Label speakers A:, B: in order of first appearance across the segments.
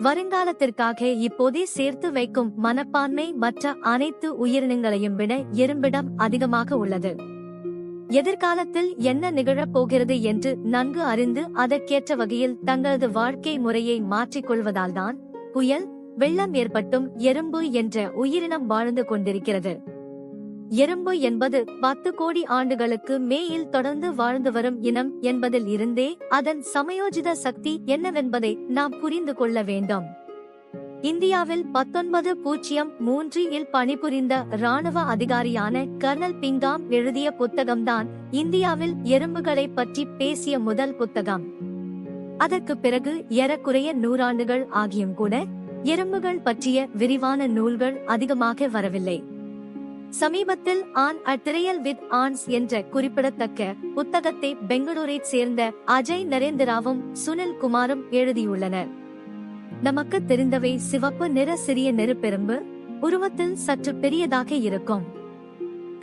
A: வருங்காலத்திற்காக இப்போதே சேர்த்து வைக்கும் மனப்பான்மை மற்ற அனைத்து உயிரினங்களையும் விட எறும்பிடம் அதிகமாக உள்ளது. எதிர்காலத்தில் என்ன நிகழப் போகிறது என்று நன்கு அறிந்து அதற்கேற்ற வகையில் தங்களது வாழ்க்கை முறையை மாற்றிக் கொள்வதால்தான் புயல், வெள்ளம் ஏற்பட்டும் எறும்பு என்ற உயிரினம் வாழ்ந்து கொண்டிருக்கிறது. எறும்பு என்பது 10 கோடி ஆண்டுகளுக்கு மேல் தொடர்ந்து வாழ்ந்து வரும் இனம் என்பதில் இருந்தே அதன் சமயோஜித சக்தி என்னவென்பதை நாம் புரிந்து கொள்ள வேண்டும். இந்தியாவில் 1903 பணிபுரிந்த இராணுவ அதிகாரியான கர்னல் பிங்காம் எழுதிய புத்தகம்தான் இந்தியாவில் எறும்புகளை பற்றி பேசிய முதல் புத்தகம். அதற்கு பிறகு ஏறக்குறைய 100 ஆண்டுகள் ஆகியும் கூட எறும்புகள் பற்றிய விரிவான நூல்கள் அதிகமாக வரவில்லை. சமீபத்தில் ஆன் அ ட்ரையல் வித் ஆன்ஸ் என்ற குறிப்பிடத்தக்க புத்தகத்தை பெங்களூரைச் சேர்ந்த அஜய் நரேந்திராவும் சுனில் குமாரும் எழுதியுள்ளனர். நமக்கு தெரிந்தவை சிவப்பு நிற சிறிய நெருப்பெரும்பு, உருவத்தில் சற்று பெரியதாக இருக்கும்.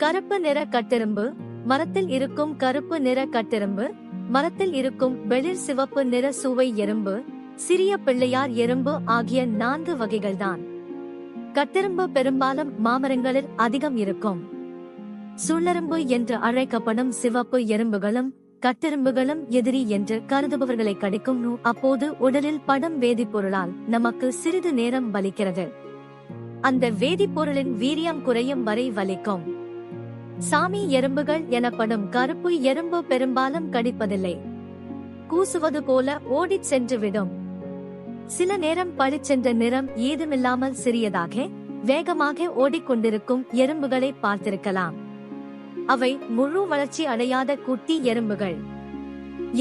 A: கருப்பு நிற கட்டெரும்பு, மரத்தில் இருக்கும் கருப்பு நிற கட்டெரும்பு, மரத்தில் இருக்கும் வெளிர் சிவப்பு நிற சுவை எறும்பு, சிறிய பிள்ளையார் எறும்பு ஆகிய 4 வகைகள்தான். கட்டெரும்பு பெரும்பாலும் மாமரங்களில் அதிகம் இருக்கும். சுள்ளெரும்பு என்று அழைக்கப்படும் சிவப்பு எறும்புகளும் கட்டெரும்புகளும் எதிரி என்று கருதுபவர்களை கடிக்கும். அப்போது உடலில் படும் வேதிப்பொருளால் நமக்கு சிறிது நேரம் வலிக்கிறது. அந்த வேதிப்பொருளின் வீரியம் குறையும் வரை வலிக்கும். சாமி எறும்புகள் எனப்படும் கருப்பு எறும்பு பெரும்பாலும் கடிப்பதில்லை. கூசுவது போல ஓடிச் சென்று விடும். சில நேரம் பளிச்சென்ற நிறம் ஏதுமில்லாமல் சிறியதாக வேகமாக ஓடிக்கொண்டிருக்கும் எறும்புகளை பார்த்திருக்கலாம். அவை முழு வளர்ச்சி அடையாத குட்டி எறும்புகள்.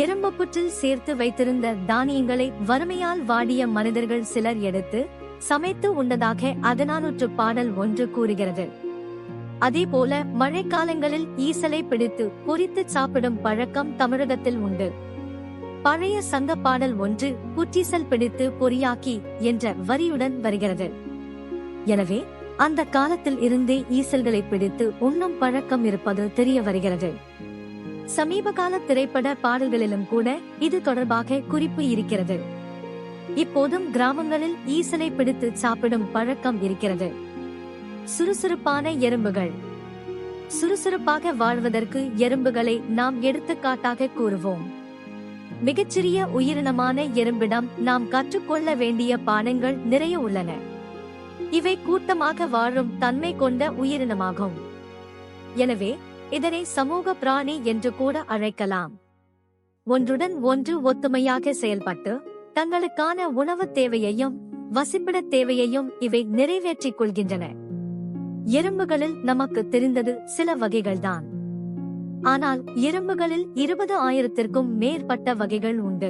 A: எறும்பு புற்றில் சேர்த்து வைத்திருந்த தானியங்களை வறுமையால் வாடிய மனிதர்கள் சிலர் எடுத்து சமைத்து உண்டதாக அகநானூற்று பாடல் ஒன்று கூறுகிறது. அதேபோல மழைக்காலங்களில் ஈசலை பிடித்து பொரித்து சாப்பிடும் பழக்கம் தமிழகத்தில் உண்டு. பழைய சங்க பாடல் ஒன்று புற்றீசல் பிடித்து பொறியாக்கி என்ற வரியுடன் வருகிறது. எனவே அந்த காலத்தில் இருந்தே ஈசல்களை பிடித்து உண்ணும் பழக்கம் இருப்பது தெரிய வருகிறது. சமீபகால திரைப்பட பாடல்களிலும் கூட இது தொடர்பாக குறிப்பு இருக்கிறது. இப்போதும் கிராமங்களில் ஈசலை பிடித்து சாப்பிடும் பழக்கம் இருக்கிறது. சுறுசுறுப்பான எறும்புகள். சுறுசுறுப்பாக வாழ்வதற்கு எறும்புகளை நாம் எடுத்துக்காட்டாக கூறுவோம். மிகச்சிறிய உயிரினமான எறும்பிடம் நாம் கற்றுக்கொள்ள வேண்டிய பாடங்கள் நிறைய உள்ளன. இவை கூட்டமாக வாழும் தன்மை கொண்ட உயிரினமாகும். எனவே இதனை சமூக பிராணி என்று கூட அழைக்கலாம். ஒன்றுடன் ஒன்று ஒத்துமையாக செயல்பட்டு தங்களுக்கான உணவு தேவையையும் வசிப்பிட தேவையையும் இவை நிறைவேற்றிக் கொள்கின்றன. எறும்புகளில் நமக்கு தெரிந்தது சில வகைகள்தான். ஆனால் எறும்புகளில் 20,000க்கும் மேற்பட்ட வகைகள் உண்டு.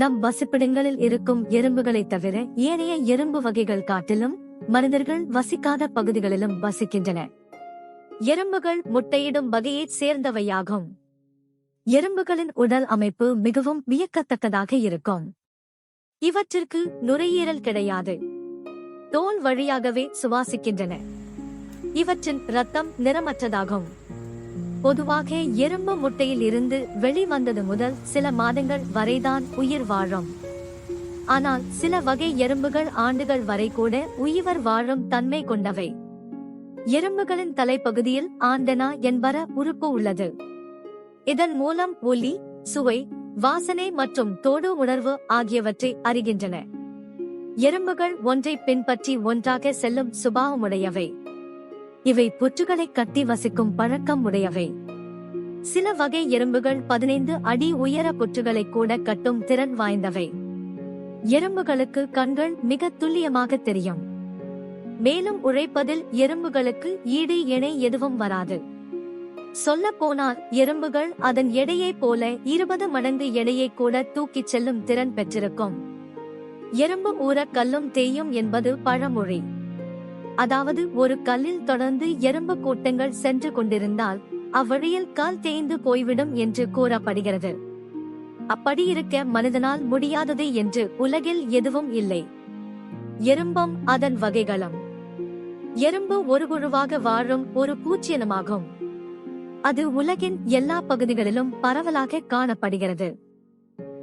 A: நம் வசிப்பிடங்களில் இருக்கும் எறும்புகளை தவிர ஏனைய எறும்பு வகைகள் காட்டிலும் மனிதர்கள் வசிக்காத பகுதிகளிலும் வசிக்கின்றன. எறும்புகள் முட்டையிடும் வகையைச் சேர்ந்தவையாகும். எறும்புகளின் உடல் அமைப்பு மிகவும் வியக்கத்தக்கதாக இருக்கும். இவற்றிற்கு நுரையீரல் கிடையாது. தோல் வழியாகவே சுவாசிக்கின்றன. இவற்றின் இரத்தம் நிறமற்றதாகும். பொதுவாக எறும்பு முட்டையில் இருந்து வெளிவந்தது முதல் சில மாதங்கள் வரைதான் உயிர் வாழும். ஆனால் சில வகை எறும்புகள் ஆண்டுகள் வரை கூட உயிர் வாழும் தன்மை கொண்டவை. எறும்புகளின் தலைப்பகுதியில் ஆண்டனா என்பர உறுப்பு உள்ளது. இதன் மூலம் ஒலி, சுவை, வாசனை மற்றும் தொடு உணர்வு ஆகியவற்றை அறிகின்றன. எறும்புகள் ஒன்றை பின்பற்றி ஒன்றாக செல்லும் சுபாவமுடையவை. இவை புற்றுகளை கட்டி வசிக்கும் பழக்கம் உடையவை. சில வகை எறும்புகள் 15 அடி உயர புற்றுகளை கூட கட்டும் திறன் வாய்ந்தவை. எறும்புகளுக்கு கண்கள் மிக துல்லியமாக தெரியும். மேலும் உழைப்பதில் எறும்புகளுக்கு ஈடு இணை எதுவும் வராது. சொல்ல போனால் எறும்புகள் அதன் எடையை போல 20 மடங்கு எடையை கூட தூக்கிச் செல்லும் திறன் பெற்றிருக்கும். எறும்பு ஊற கல்லும் தேயும் என்பது பழமொழி. அதாவது ஒரு கல்லில் தொடர்ந்து எறும்பு கூட்டங்கள் சென்று கொண்டிருந்தால் அவ்வழியில் கால் தேய்ந்து போய்விடும் என்று கூறப்படுகிறது. அப்படி இருக்க மனிதனால் முடியாதது என்று உலகில் எதுவும் இல்லை. எறும்பும் அதன் வகைகளும். எறும்பு ஒரு குழுவாக வாழும் ஒரு பூச்சியினமாகும். அது உலகின் எல்லா பகுதிகளிலும் பரவலாக காணப்படுகிறது.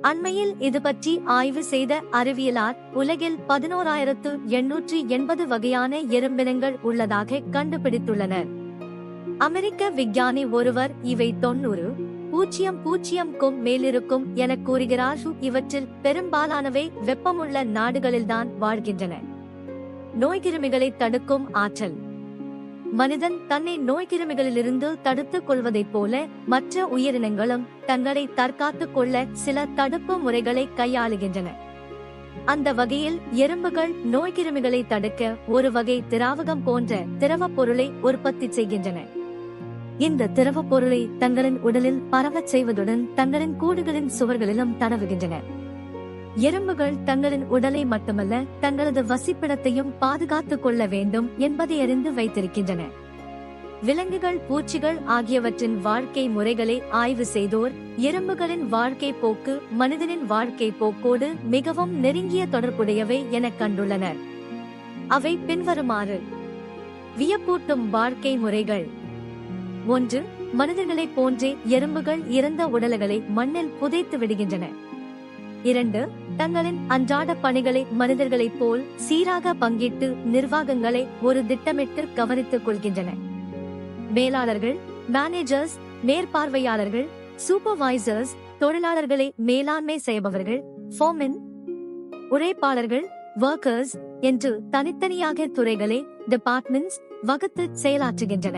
A: அண்மையில் இது பற்றி ஆய்வு செய்த அறிவியலார் உலகில் 11,880 வகையான எறும்பினங்கள் உள்ளதாக கண்டுபிடித்துள்ளனர். அமெரிக்க விஞ்ஞானி ஒருவர் இவை 90,000க்கும் மேலிருக்கும் என கூறுகிறார். இவற்றில் பெரும்பாலானவை வெப்பமுள்ள நாடுகளில்தான் வாழ்கின்றன. நோய்க்கிருமிகளை தடுக்கும் ஆற்றல். மனிதன் தன்னை நோய்க்கிருமிகளிலிருந்து தடுத்துக் கொள்வதைப் போல மற்ற உயிரினங்களும் தங்களை தற்காத்துக் கொள்ள சில தடுப்பு முறைகளை கையாளுகின்றன. அந்த வகையில் எறும்புகள் நோய்க்கிருமிகளை தடுக்க ஒரு வகை திராவகம் போன்ற திரவப் பொருளை உற்பத்தி செய்கின்றன. இந்த திரவப் பொருளை தங்களின் உடலில் பரவச் செய்வதுடன் தங்களின் கூடுகளின் சுவர்களிலும் தடவுகின்றன. எறும்புகள் தங்களின் உடலை மட்டுமல்ல தங்களது வசிப்பிடத்தையும் பாதுகாத்துக் கொள்ள வேண்டும் என்பதை அறிந்து வைத்திருக்கின்றன. விலங்குகள், பூச்சிகள் ஆகியவற்றின் வாழ்க்கை முறைகளை ஆய்வு செய்தோர் எறும்புகளின் வாழ்க்கை போக்கு மனிதனின் வாழ்க்கை போக்கோடு மிகவும் நெருங்கிய தொடர்புடையவை என கண்டுள்ளனர். அவை பின்வருமாறு. வியப்பூட்டும் வாழ்க்கை முறைகள். 1. மனிதர்களைப் போன்றே எறும்புகள் இறந்த உடல்களை மண்ணில் புதைத்து விடுகின்றன. 2. தங்களின் அன்றாட பணிகளை மனிதர்களைப் போல் சீராக பங்கிட்டு நிர்வாகங்களை ஒரு திட்டமிட்டு கவனித்துக் கொள்கின்றன. மேலாளர்கள், மேனேஜர்ஸ், மேற்பார்வையாளர்கள், சூப்பர்வைசர்ஸ், தொழிலாளர்களை மேலாண்மை செய்பவர்கள், ஃபோர்மென், உழைப்பாளர்கள், ஒர்க்கர்ஸ் என்று தனித்தனியாக துறைகளை டிபார்ட்மெண்ட்ஸ் வகுத்து செயலாற்றுகின்றன.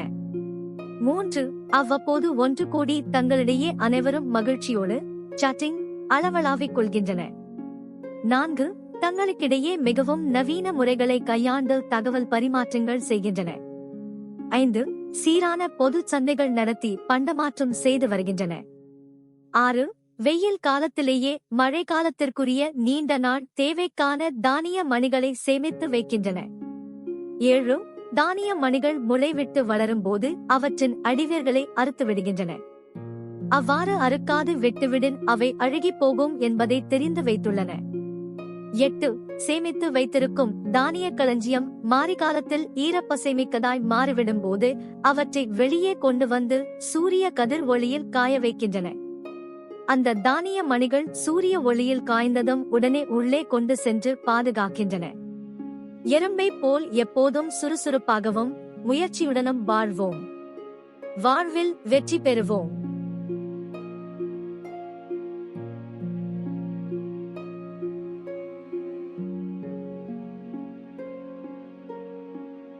A: 3. அவ்வப்போது ஒன்று கூடி தங்களிடையே அனைவரும் மகிழ்ச்சியோடு சாட்டிங் அளவளாவிக் கொள்கின்றன. 4. தங்களுக்கிடையே மிகவும் நவீன முறைகளை கையாண்டு தகவல் பரிமாற்றங்கள் செய்கின்றன. 5. சீரான பொது சந்தைகள் நடத்தி பண்டமாற்றம் செய்து வருகின்றன. 6. வெயில் காலத்திலேயே மழை காலத்திற்குரிய நீண்ட நாள் தேவைக்கான தானிய மணிகளை சேமித்து வைக்கின்றன. 7. தானிய மணிகள் முளைவிட்டு வளரும் போது அவற்றின் அடிவேர்களை அறுத்து விடுகின்றன. அவ்வாறு அறுக்காது விட்டுவிடின் அவை அழுகி போகும் என்பதை தெரிந்து வைத்துள்ளன. 8. சேமித்து வைத்திருக்கும் தானிய களஞ்சியம் மாரிகாலத்தில் ஈரப்பசைமிக்கதாய் மாறிவிடும் போது அவற்றை வெளியே கொண்டு வந்து சூரிய கதிர் ஒளியில் காய வைக்கின்றன. அந்த தானிய மணிகள் சூரிய ஒளியில் காய்ந்ததும் உடனே உள்ளே கொண்டு சென்று பாதுகாக்கின்றன. எறும்பை போல் எப்போதும் சுறுசுறுப்பாகவும் முயற்சியுடனும் வாழ்வோம். வாழ்வில் வெற்றி பெறுவோம்.